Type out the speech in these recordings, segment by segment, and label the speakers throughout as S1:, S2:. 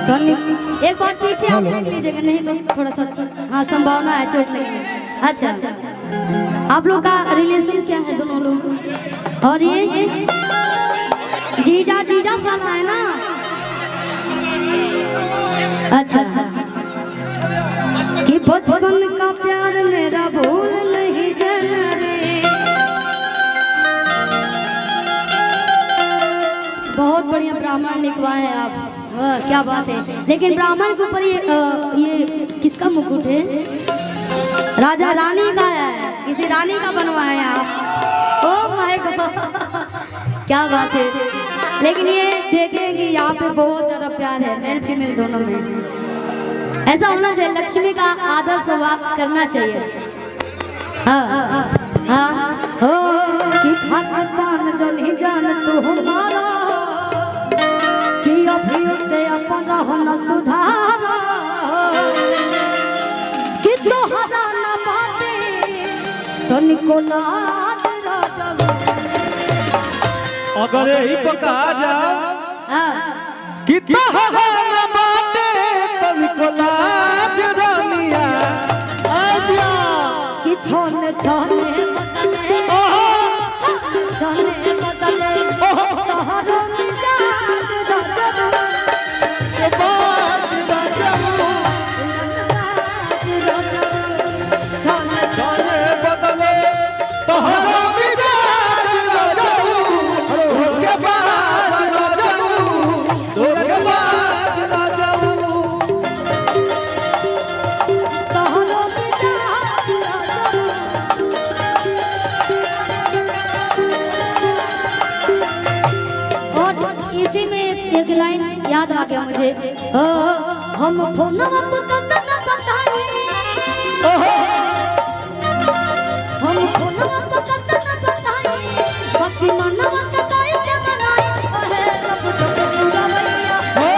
S1: एक बार पीछे आप देख लीजिएगा, नहीं तो थोड़ा सा हाँ संभावना है चोट लगने। अच्छा आप लोग का रिलेशन क्या है दोनों लोग? और ये जीजा जीजा साला है ना? अच्छा कि बचपन का प्यार मेरा भूल नहीं जाना रे। बहुत बढ़िया ब्राह्मण लिखवाए हैं आप, क्या बात है। लेकिन ब्राह्मण के ऊपर ये किसका मुकुट है? राजा रानी का है, किसी रानी का बनवाए हैं आप। ओह माय गॉड क्या बात है। लेकिन ये देखें कि यहाँ पे बहुत ज्यादा प्यार है मेल फीमेल दोनों में। ऐसा होना चाहिए, लक्ष्मी का आदर स्वभाव करना चाहिए। हाँ हाँ हो कि खान जनी जान तू हमारा कि अभी उसे अपना होना सुधारा कि तोहरा न बाटे तो निकोला
S2: अगर यही पका जा कि तोहरा न बाटे तो निकोला रानिया आजा
S1: कि छोने छोने बदले छोने बदले तोहरा मिजाज
S2: छोने बदले तोहरा मिजाज
S1: इसी में एक लाइन याद आ गया मुझे। हम फोन बताए हम फोन बताए बाकी मन बताए जगनाई है जब जब पूरा भैया
S2: हो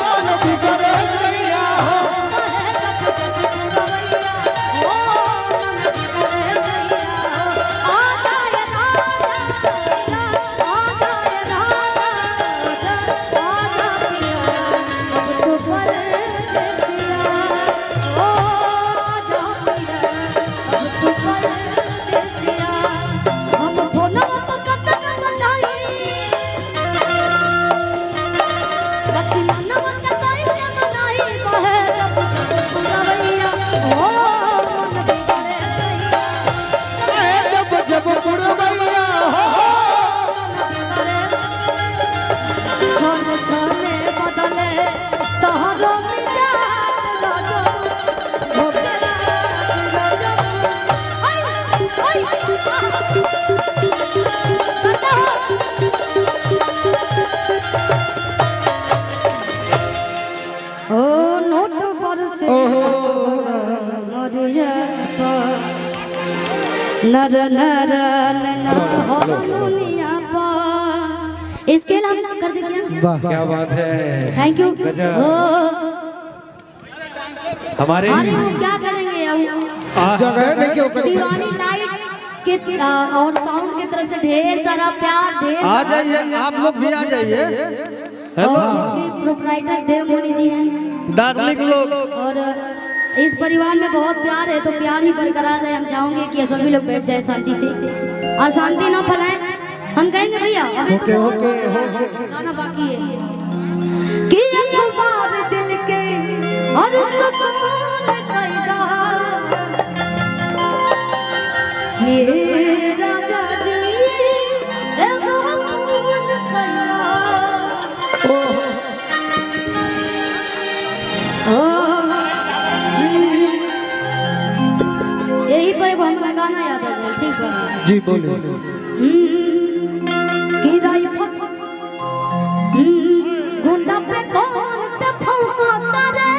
S2: मन बिगड़े भैया हो
S1: नर नर इसके हम कर दे क्या?
S2: क्या बात है,
S1: थैंक यू।
S2: हमारे
S1: क्या करेंगे अब
S2: जगह नहीं क्यों
S1: दीवानी लाइट के और साउंड की तरफ से ढेर सारा प्यार ढेर
S2: आ जाइए, आप लोग भी आ जाइए।
S1: और इसके प्रोप्राइटर देव मुनि जी हैं,
S2: डार्लिंग लोग। और
S1: इस परिवार में बहुत प्यार है तो प्यार ही बरकरार रहे। हम चाहेंगे कि सभी लोग बैठ जाए शांति से, अशांति ना फैलाएं। हम कहेंगे भैया अभी तो गाना बाकी है कि एक बार दिल के और सुकून कैदा ये राजा जी एगो फूल कैदा यही पर हमें गाना याद है। ठीक है
S2: जी बोलिए।
S1: कि राइफल गुंडा पे कौन ते फौकता रे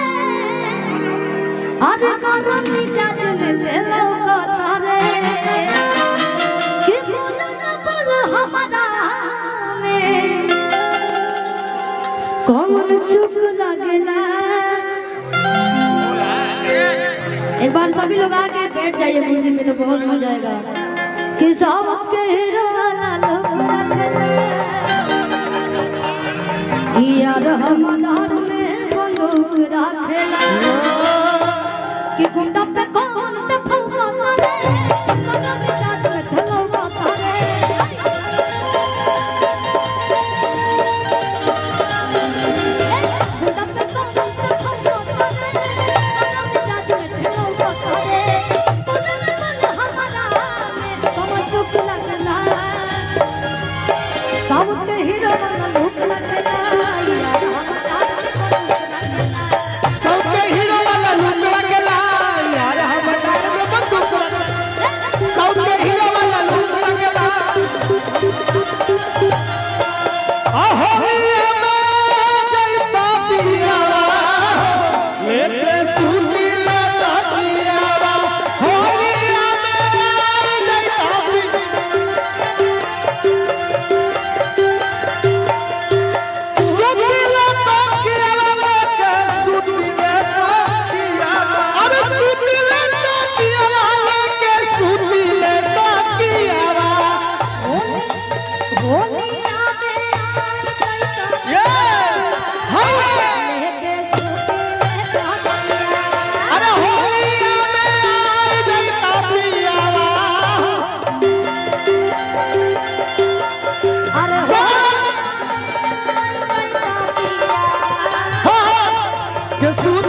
S1: अरे करम मिजाज में तेलो कता रे कि बोल न बोल हमारा में कौन चुप लगला। एक बार सभी लोग आके बैठ जाइए कुर्सी पे तो बहुत मजा आएगा। कि सबके हीरो वाला लोग रखले यार हम डार में होलिया खेला कि गुंडा पे कौन ते फौका करे गुंडा पे जात में ठलौका करे गुंडा पे कौन ते फौका करे गुंडा पे जात में ठलौका करे गुंडा हमारा में कम चुप लगला साउथ के हीरो बन भूख लगला
S2: Jesus